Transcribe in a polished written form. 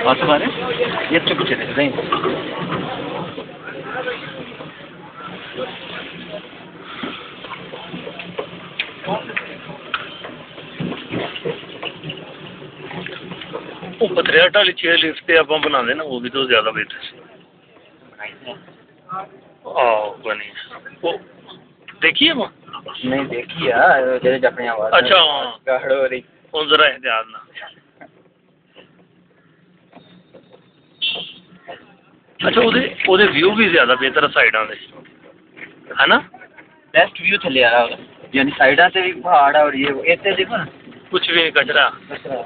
Atı var ya. Yetçe bu çene. Değil. ਉਹ ਪਤਰਿਆਟ ਵਾਲੀ chair lift ਤੇ ਆਪਾਂ ਬਣਾਉਂਦੇ ਨਾ ਉਹ ਵੀ ਤੋਂ ਜ਼ਿਆਦਾ ਬਿਹਤਰ ਸੀ। ਆਹੋ ਬਣੀ ਉਹ ਦੇਖੀਏ ਵਾ ਨਹੀਂ ਦੇਖੀ ਆ ਜਿਹੜੇ ਆਪਣੇ ਆਵਾਜ਼ ਅੱਛਾ ਗਾੜ ਹੋ ਰਹੀ ਉਹ ਜ਼ਰਾ ਧਿਆਨ ਨਾਲ ਅੱਛਾ ਉਹਦੇ ਵਿਊ ਵੀ ਜ਼ਿਆਦਾ ਬਿਹਤਰ ਸਾਈਡਾਂ ਦੇ ਹੈ ਨਾ ਬੈਸਟ ਵਿਊ ਥੱਲੇ ਆ ਰਹਾ ਉਹਦਾ ਯਾਨੀ ਸਾਈਡਾਂ ਤੇ ਵੀ ਪਹਾੜ ਆ ਔਰ ਇਹ ਇੱਥੇ ਦੇਖੋ ਨਾ ਕੁਛ ਵੀ ਨਹੀਂ ਕਚਰਾ ਕਚਰਾ